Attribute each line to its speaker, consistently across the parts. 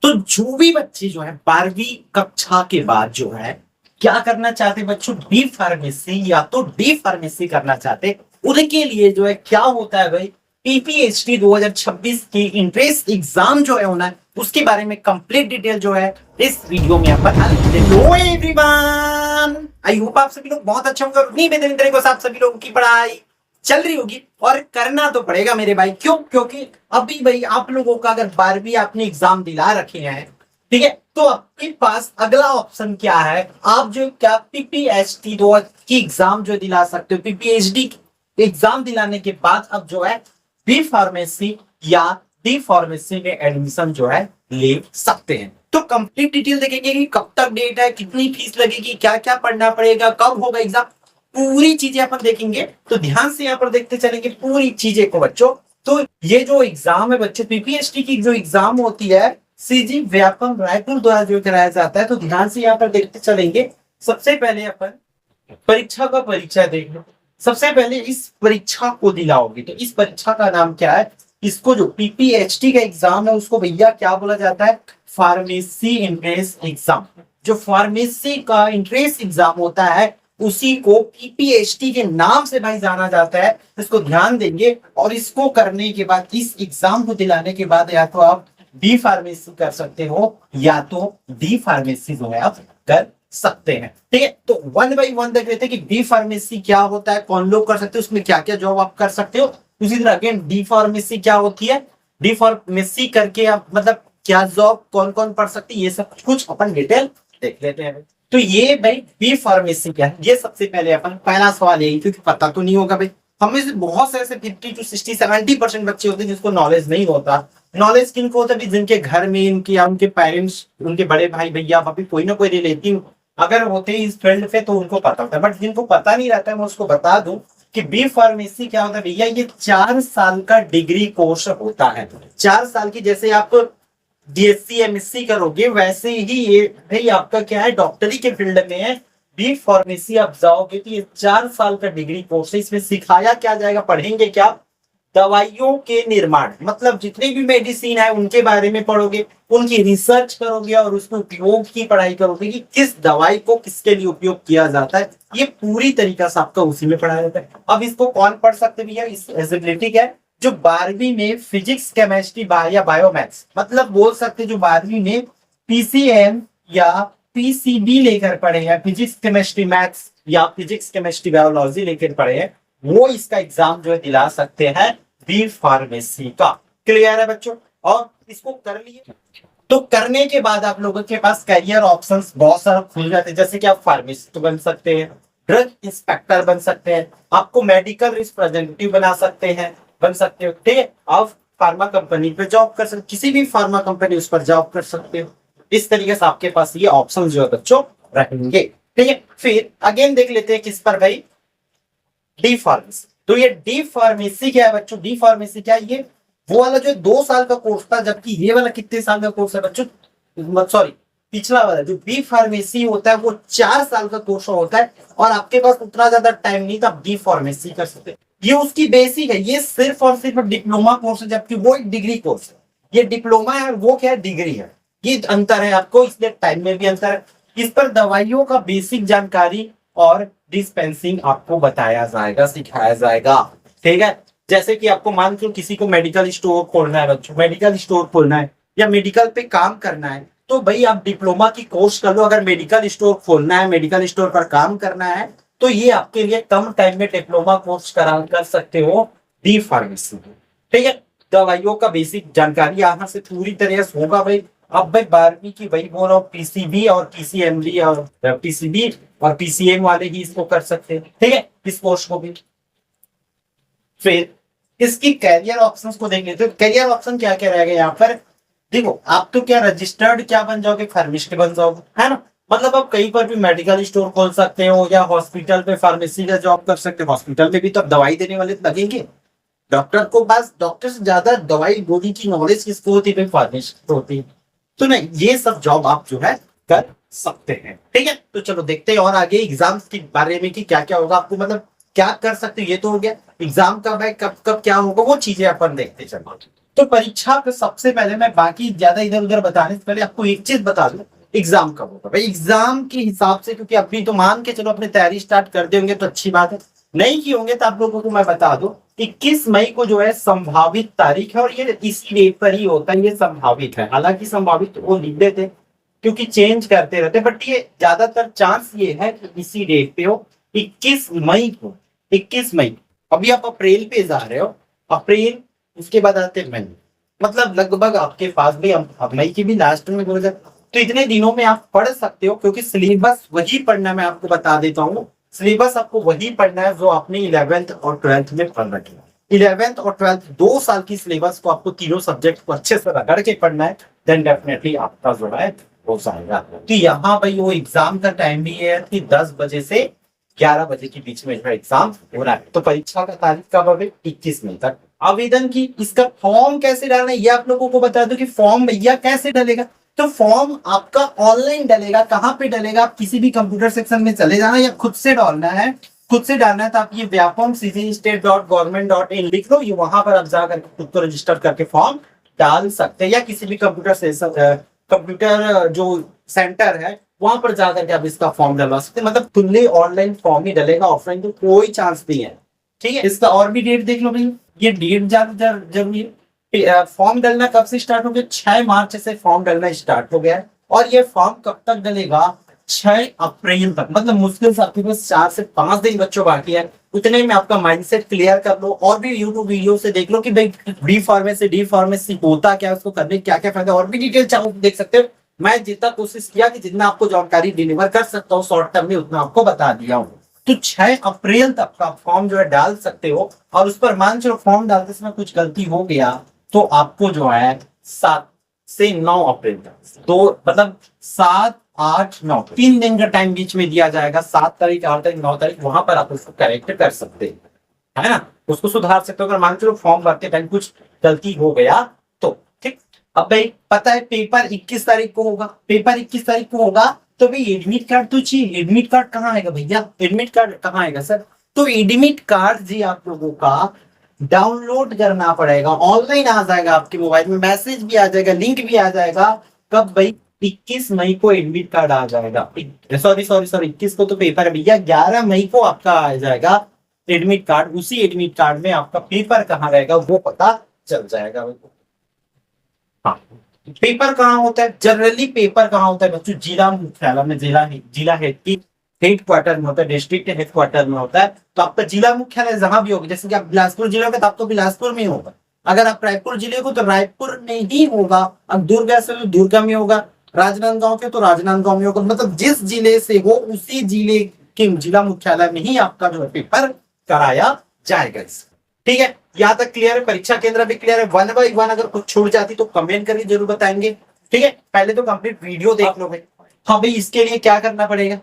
Speaker 1: तो जो भी बच्चे जो है 12वीं कक्षा के बाद जो है क्या करना चाहते बच्चों, बी फार्मेसी या तो डी फार्मेसी करना चाहते, उनके लिए जो है क्या होता है भाई, पीपीएचडी 2026 की इंट्रेंस एग्जाम जो है होना है, उसके बारे में कंप्लीट डिटेल जो है इस वीडियो में अपन हेलो एवरीवन, आई होप आप सभी लोग बहुत अच्छे होंगे और उन्हीं बेहतरीन तरीके से आप सभी लोगों की पढ़ाई चल रही होगी और करना तो पड़ेगा मेरे भाई। क्यों? क्योंकि अभी भाई आप लोगों का अगर 12वीं आपने एग्जाम दिला रखे हैं, ठीक है, तो आपके पास अगला ऑप्शन क्या है, आप जो क्या पीपीएचडी की एग्जाम जो दिला सकते हो। पीपीएचडी एग्जाम दिलाने के बाद अब जो है बी फार्मेसी या डी फार्मेसी में एडमिशन जो है ले सकते हैं। तो कंप्लीट डिटेल देखेंगे कि कब तक डेट है, कितनी फीस लगेगी, क्या क्या पढ़ना पड़ेगा, कब होगा एग्जाम, पूरी चीजें अपन देखेंगे। तो ध्यान से यहाँ पर देखते चलेंगे पूरी चीजें को बच्चों। तो ये जो एग्जाम है बच्चे, पीपीएचडी की जो एग्जाम होती है सीजी व्यापम रायपुर द्वारा जो कराया जाता है, तो ध्यान से यहाँ पर देखते चलेंगे। सबसे पहले अपन परीक्षा का परिचय देख लो। सबसे पहले इस परीक्षा को दिलाओगे तो इस परीक्षा का नाम क्या है, इसको जो पीपीएचडी का एग्जाम है उसको भैया क्या बोला जाता है, फार्मेसी एंट्रेंस एग्जाम। जो फार्मेसी का एंट्रेंस एग्जाम होता है उसी को पीपीएचडी के नाम से भाई जाना जाता है। इसको ध्यान देंगे और इसको करने के बाद, इस एग्जाम को दिलाने के बाद या तो आप बी फार्मेसी कर सकते हो या तो डी फार्मेसी जो है आप कर सकते हैं। ठीक है, तो वन बाई वन देख लेते हैं कि बी फार्मेसी क्या होता है, कौन लोग कर सकते हो, उसमें क्या क्या जॉब आप कर सकते हो। उसी तरह अगेन डी फार्मेसी क्या होती है, डी फार्मेसी करके आप मतलब क्या जॉब कौन कौन पढ़ सकते हैं, ये सब कुछ अपन डिटेल देख लेते हैं। तो ये भाई बी फार्मेसी क्या है, ये सबसे पहले अपन पहला सवाल यही, क्योंकि पता तो नहीं होगा भाई हमें से बहुत से ऐसे 50 to 60 70% बच्चे होते हैं जिसको नॉलेज नहीं होता। नॉलेज किनको होता है, जिनके घर में इनके या उनके पेरेंट्स, उनके बड़े भाई भैया अभी कोई ना कोई रिलेटिव अगर होते हैं इस फील्ड पे तो उनको पता होता है। बट जिनको पता नहीं रहता है मैं उसको बता दूं कि बी फार्मेसी क्या होता है भैया, ये 4 साल का डिग्री कोर्स होता है। 4 साल की, जैसे आप बीएससी एमएससी करोगे वैसे ही ये भाई आपका क्या है, डॉक्टरी के फील्ड में है। बी फार्मेसी आप जाओगे तो ये 4 साल का डिग्री कोर्स है। इसमें सिखाया क्या जाएगा, पढ़ेंगे क्या, दवाइयों के निर्माण, मतलब जितनी भी मेडिसिन है उनके बारे में पढ़ोगे, उनकी रिसर्च करोगे और उसके उपयोग की पढ़ाई करोगे कि किस दवाई को किसके लिए उपयोग किया जाता है। ये पूरी तरीका से आपका उसी में पढ़ाया जाता है। अब इसको कौन पढ़ सकते भैया, इस एलिजिबिलिटी क्या है, जो 12वीं में फिजिक्स केमिस्ट्री या बायोमैथ्स, मतलब बोल सकते जो 12वीं में पीसीएम या पीसीबी लेकर पढ़े हैं, फिजिक्स केमिस्ट्री मैथ्स या फिजिक्स केमिस्ट्री बायोलॉजी लेकर पढ़े हैं, वो इसका एग्जाम जो है दिला सकते हैं बी फार्मेसी का। क्लियर है बच्चों? और इसको कर लिए तो करने के बाद आप लोगों के पास करियर ऑप्शंस बहुत सारा खुल जाते हैं। जैसे कि आप फार्मासिस्ट बन सकते हैं, ड्रग इंस्पेक्टर बन सकते हैं, आपको मेडिकल रिप्रेजेंटेटिव बना सकते हैं, बन सकते हो। ठीक है, आप फार्मा कंपनी पे जॉब कर सकते, किसी भी फार्मा कंपनी उस पर जॉब कर सकते हो। इस तरीके से आपके पास ये ऑप्शन जो है बच्चों रहेंगे। ठीक है, फिर अगेन देख लेते हैं किस पर भाई, डी फार्मेसी। तो ये डी फार्मेसी क्या है बच्चों, डी फार्मेसी क्या है, ये वो वाला जो 2 साल का कोर्स था, जबकि ये वाला कितने साल का कोर्स है बच्चों, सॉरी पिछला वाला जो बी फार्मेसी होता है वो 4 साल का कोर्स होता है और आपके पास उतना ज्यादा टाइम नहीं था, डी फार्मेसी कर सकते। ये उसकी बेसिक है, ये सिर्फ और सिर्फ डिप्लोमा कोर्स है, जबकि वो एक डिग्री कोर्स है। ये डिप्लोमा है और वो क्या है, डिग्री है। ये अंतर है आपको, इसलिए टाइम में भी अंतर है। इस पर दवाइयों का बेसिक जानकारी और डिस्पेंसिंग आपको बताया जाएगा, सिखाया जाएगा। ठीक है, जैसे कि आपको मान लो किसी को मेडिकल स्टोर खोलना है बच्चों, मेडिकल स्टोर खोलना है या मेडिकल पे काम करना है, तो भाई आप डिप्लोमा की कोर्स कर लो। अगर मेडिकल स्टोर खोलना है, मेडिकल स्टोर पर काम करना है, तो ये आपके लिए कम टाइम में डिप्लोमा कोर्स कर सकते हो डी फार्मेसी। ठीक है, दवाइयों का बेसिक जानकारी यहाँ से पूरी तरह से होगा भाई। अब भाई 12वीं की वही बोल रहा हूँ, पीसीबी और पीसीएमबी और पीसीबी और पीसीएम वाले ही इसको कर सकते हैं। ठीक है, इस कोर्स को भी। फिर इसकी कैरियर ऑप्शंस को देख लेते हैं। कैरियर ऑप्शन क्या क्या रहेगा यहाँ पर, देखो आप तो क्या रजिस्टर्ड क्या बन जाओगे, फार्मासिस्ट बन जाओगे, है ना। मतलब आप कहीं पर भी मेडिकल स्टोर खोल सकते हो या हॉस्पिटल पे फार्मेसी का जॉब कर सकते हो। हॉस्पिटल में भी तो अब दवाई देने वाले लगेंगे, डॉक्टर को बस डॉक्टर से ज्यादा दवाई गोली की नॉलेज किसको होती है, फार्मासिस्ट होती है। तो नहीं, ये सब जॉब आप जो है कर सकते हैं। ठीक है, तो चलो देखते हैं और आगे एग्जाम्स के बारे में कि क्या क्या होगा आपको, मतलब क्या कर सकते हो। ये तो हो गया एग्जाम कब है, कब कब क्या होगा, वो चीजें अपन देखते चलो। तो परीक्षा पे सबसे पहले मैं बाकी ज्यादा इधर उधर बताने से पहले आपको एक चीज बता दूं, एग्जाम कब होगा भाई। एग्जाम के हिसाब से, क्योंकि अभी तो मान के चलो अपनी तैयारी स्टार्ट कर देंगे तो अच्छी बात है, नहीं की होंगे तो आप लोगों को मैं बता दूं 21 मई को जो है संभावित तारीख है, और ये इसी डेट पर ही होता है, ये संभावित है। हालांकि संभावित वो लिख देते क्योंकि चेंज करते रहते, बट ये ज्यादातर चांस ये है कि इसी डेट पे हो, 21 मई को। 21 मई, अभी आप अप्रैल पे जा रहे हो, अप्रैल, उसके बाद आते मई, मतलब लगभग आपके पास भी अब मई की भी लास्ट में हो जाए, तो इतने दिनों में आप पढ़ सकते हो, क्योंकि सिलेबस वही पढ़ना है। मैं आपको बता देता हूँ, सिलेबस आपको वही पढ़ना है जो आपने 11th और 12th में पढ़ रखी है। 11th और 12th 2 साल की सिलेबस को आपको तीनों सब्जेक्ट को अच्छे से रगड़ के पढ़ना है, देन डेफिनेटली आपका जो है हो जाएगा। तो यहाँ भाई वो एग्जाम का टाइम भी है कि 10 बजे से 11 बजे के बीच में जो एग्जाम हो रहा है। तो परीक्षा का तारीख कब है? 21 मई तक। आवेदन की, इसका फॉर्म कैसे डालना है ये आप लोगों को बता दो कि फॉर्म भैया कैसे डलेगा। तो फॉर्म आपका ऑनलाइन डलेगा। कहाँ पे डलेगा? आप किसी भी कंप्यूटर सेक्शन में चले जाना या खुद से डालना है। खुद से डालना है तो आप ये व्यापम cgstate.government.in लिख लो, ये वहां पर आप जाकर खुद को रजिस्टर करके फॉर्म डाल सकते हैं, या किसी भी कंप्यूटर सेक्शन, कंप्यूटर जो सेंटर है वहां पर जाकर के आप इसका फॉर्म डलवा सकते हैं। मतलब खुले ऑनलाइन फॉर्म ही डलेगा, ऑफलाइन तो कोई चांस नहीं है। ठीक है, इसका और भी डेट देख लो भाई, ये डेट ज्यादा जरूरी है। फॉर्म डलना कब से स्टार्ट हो गया? 6 मार्च से फॉर्म डलना स्टार्ट हो गया है, और ये फॉर्म कब तक डलेगा? 6 अप्रैल तक। मतलब मुश्किल से आपके पास 4 से 5 दिन बच्चों बाकी है, उतने में आपका माइंडसेट क्लियर कर लो। और भी यूट्यूब वीडियो से देख लो कि भाई डी फार्मेसी होता क्या, उसको करने क्या क्या फायदा, और भी डिटेल चाहो देख सकते हो। मैं जितना कोशिश किया कि जितना आपको जानकारी डिलीवर कर सकता हूँ शॉर्ट टर्म में, उतना आपको बता दिया हूँ। तो 6 अप्रैल तक का फॉर्म जो है डाल सकते हो, और उस पर मान चलो फॉर्म डालते समय कुछ गलती हो गया तो आपको जो है 7 से 9 अप्रैल तक, तो मतलब 7, 8, 9 3 दिन का टाइम बीच में दिया जाएगा। 7 तारीख, 8 तारीख, 9 तारीख, वहां पर आप उसको करेक्ट कर सकते हैं, है ना, उसको सुधार सकते हो। अगर मान चलो फॉर्म भरते टाइम कुछ गलती हो गया तो ठीक। अब भाई पता है पेपर 21 तारीख को होगा, पेपर 21 तारीख को होगा, तो भाई एडमिट कार्ड तो चाहिए। एडमिट कार्ड कहाँ आएगा भैया? एडमिट कार्ड कहाँ आएगा सर? तो एडमिट कार्ड जी आप लोगों का डाउनलोड करना पड़ेगा, ऑनलाइन आ जाएगा आपके मोबाइल में, मैसेज भी आ जाएगा, लिंक भी आ जाएगा। कब भाई? 21 मई को एडमिट कार्ड आ जाएगा। सॉरी 21 को तो पेपर है भैया, 11 मई को आपका आ जाएगा एडमिट कार्ड। उसी एडमिट कार्ड में आपका पेपर कहाँ रहेगा वो पता चल जाएगा। हाँ, पेपर कहाँ होता है? जनरली पेपर कहाँ होता है बच्चों? जिला मुख्यालय में, जिला हेड की हेड क्वार्टर में होता है, डिस्ट्रिक्ट हेड क्वार्टर में होता है। तो आपका जिला मुख्यालय जहां भी होगा, जैसे कि आप बिलासपुर जिले के, तो आपको बिलासपुर में होगा। अगर आप रायपुर जिले को, तो रायपुर में ही होगा। अब दुर्ग से तो दुर्ग में होगा, राजनांदगांव के तो राजनांदगांव में होगा। मतलब जिस जिले से हो उसी जिले के जिला मुख्यालय में ही आपका जो पेपर कराया जाएगा। ठीक है, यहाँ तक क्लियर है? परीक्षा केंद्र भी क्लियर है? 1 बाय 1 अगर कुछ छूट जाती तो कमेंट करके जरूर बताएंगे। ठीक है, पहले तो कंप्लीट वीडियो देख लो भाई। हाँ भाई, इसके लिए क्या करना पड़ेगा?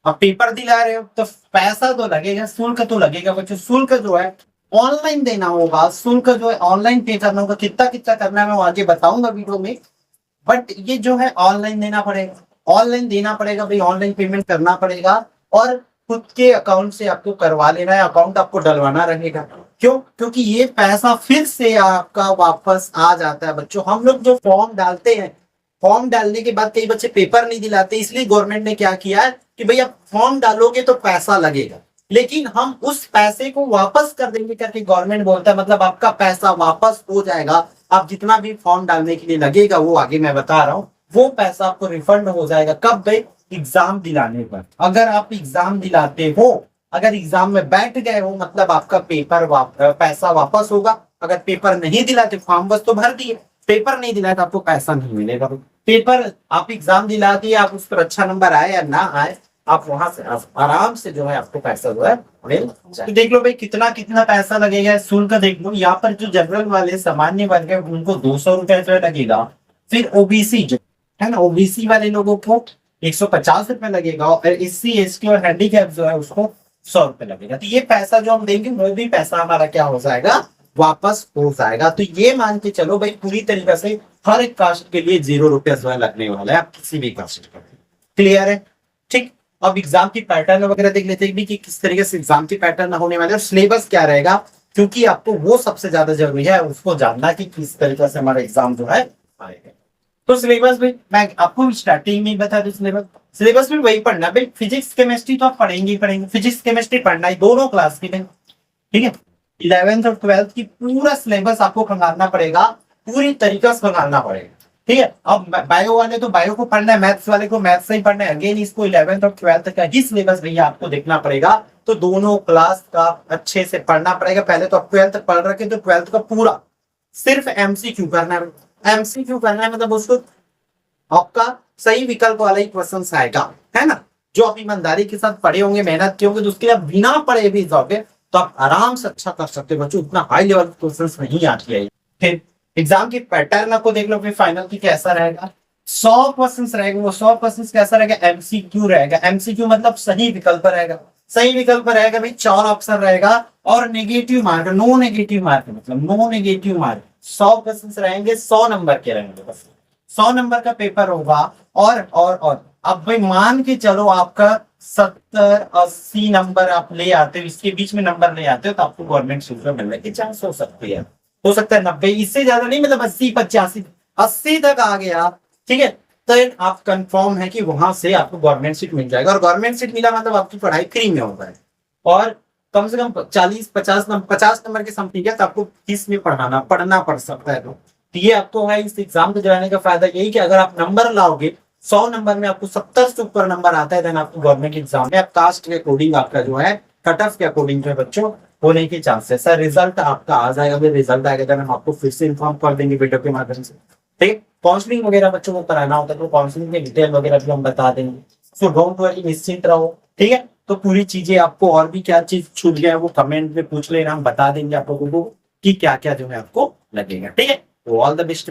Speaker 1: अब पेपर दिला रहे हो तो पैसा तो लगेगा, शुल्क तो लगेगा बच्चों। शुल्क जो है ऑनलाइन देना होगा, शुल्क जो है ऑनलाइन पे करना होगा। कितना कितना करना है मैं आगे बताऊंगा वीडियो में, बट ये जो है ऑनलाइन देना पड़ेगा, ऑनलाइन देना पड़ेगा भाई, ऑनलाइन पेमेंट करना पड़ेगा। और खुद के अकाउंट से आपको करवा लेना है, अकाउंट आपको डलवाना रहेगा। क्यों? क्योंकि ये पैसा फिर से आपका वापस आ जाता है बच्चों। हम लोग जो फॉर्म डालते हैं, फॉर्म डालने के बाद कई बच्चे पेपर नहीं दिलाते, इसलिए गवर्नमेंट ने क्या किया है कि भाई आप फॉर्म डालोगे तो पैसा लगेगा, लेकिन हम उस पैसे को वापस कर देंगे करके गवर्नमेंट बोलता है। मतलब आपका पैसा वापस हो जाएगा। आप जितना भी फॉर्म डालने के लिए लगेगा वो आगे मैं बता रहा हूँ, वो पैसा आपको रिफंड हो जाएगा। कब भाई? एग्जाम दिलाने पर। अगर आप एग्जाम दिलाते हो, अगर एग्जाम में बैठ गए हो, मतलब आपका पेपर पैसा वापस होगा। अगर पेपर नहीं दिलाते, फॉर्म बस तो भर दिए, पेपर नहीं दिलाया तो आपको पैसा नहीं मिलेगा। पेपर आप एग्जाम दिला दिए, आप उस पर अच्छा नंबर आए या ना आए, आप वहां से आराम से जो है आपको पैसा जो है मिल जाए। तो देख लो भाई कितना कितना पैसा लगेगा, शुल्क देख लो। यहाँ पर जो जनरल वाले सामान्य वर्ग है उनको 200 रुपए जो लगेगा। फिर ओबीसी जो है ना, ओबीसी वाले लोगों को 150 रुपए लगेगा, और SC ST और हैंडीकैप जो है उसको 100 रुपए लगेगा। तो ये पैसा जो हम देंगे वो भी पैसा हमारा क्या हो जाएगा? वापस हो जाएगा। तो ये मान के चलो भाई पूरी तरीके से हर एक कास्ट के लिए 0 रुपया जो है लगने वाला है, आप किसी भी कास्ट का। क्लियर है? ठीक। अब एग्जाम की पैटर्न वगैरह देख लेते हैं कि किस तरीके से एग्जाम की पैटर्न होने वाले और सिलेबस क्या रहेगा। क्योंकि आपको वो सबसे ज्यादा जरूरी है उसको जानना कि किस तरीके से हमारा एग्जाम जो है आएगा। तो सिलेबस भी मैं आपको स्टार्टिंग में बता दूं, सिलेबस में वही पढ़ना भाई, फिजिक्स केमिस्ट्री तो आप पढ़ेंगे ही पढ़ेंगे, फिजिक्स केमिस्ट्री पढ़ना है दोनों क्लास की, ठीक है। 11th और 12th की पूरा सिलेबस आपको खंगालना पड़ेगा, पूरी तरीका से खंगालना पड़ेगा, ठीक है। अब बायो वाले तो बायो को पढ़ना है, मैथ्स वाले को मैथ्स से ही पढ़ना है, अगेन इसको 11th और 12th का ही सिलेबस भैया आपको देखना पड़ेगा। तो दोनों क्लास का अच्छे से पढ़ना पड़ेगा। पहले तो आप 12th पढ़ रखे तो 12th का पूरा सिर्फ एमसीक्यू करना है, एमसीक्यू करना है मतलब उसको आपका सही विकल्प वाला ही क्वेश्चन आएगा, है ना। जो आप ईमानदारी के साथ पढ़े होंगे, मेहनत किए होंगे, तो उसके लिए बिना पढ़े भी जाओगे तो आप आराम से अच्छा कर सकते हो बच्चों, उतना हाई लेवल के क्वेश्चन नहीं आती है। फिर एग्जाम की पैटर्न आपको देख लो, फिर फाइनल की कैसा रहेगा। 100 क्वेश्चन रहेगा, वो 100 क्वेश्चन कैसा रहेगा, एमसीक्यू रहेगा। एमसीक्यू मतलब सही विकल्प रहेगा, सही विकल्प रहेगा भाई 4 ऑप्शन रहेगा और negative mark, no negative mark मतलब नो नेगेटिव मार्क। 100 क्वेश्चन रहेंगे, 100 नंबर के रहेंगे, बस 100 नंबर का पेपर होगा। और अब भाई मान के चलो आपका 70-80 नंबर आप ले आते हो, इसके बीच में नंबर ले आते हो तो आपको गवर्नमेंट सीट मिलने की चांस हो सकती है, हो सकता है 90, इससे ज्यादा नहीं, मतलब 80-85-80 तक आ गया, ठीक है। तो आप कंफर्म है कि वहां से आपको गवर्नमेंट सीट मिल जाएगा, और गवर्नमेंट सीट मिला मतलब आपकी पढ़ाई फ्री में होगा, और कम से कम 40-50 नंबर के समथिंग है, तो आपको फीस में पढ़ना पड़ सकता है। तो ये आपको है इस एग्जाम को दिलाने का फायदा यही कि अगर आप नंबर लाओगे 100 नंबर में आपको 70 से ऊपर नंबर आता है, देन आपको गवर्नमेंट एग्जाम में आप कास्ट के अकॉर्डिंग आपका जो है कट ऑफ के अकॉर्डिंग जो है बच्चों होने के चांसेस है। रिजल्ट आपका आ जाएगा, फिर रिजल्ट आएगा देन हम आपको फिर से इन्फॉर्म कर देंगे वीडियो के माध्यम से, ठीक है। काउंसलिंग वगैरह बच्चों को कराना होता है तो काउंसलिंग के डिटेल वगैरह भी हम बता देंगे, सो डोंट वरी, निश्चिंत रहो, ठीक है। तो पूरी चीजें आपको और भी क्या चीज छूट गया है वो कमेंट में पूछ लेना, हम बता देंगे आप लोगों को कि क्या क्या जो है आपको लगेगा, ठीक है। तो ऑल द बेस्ट।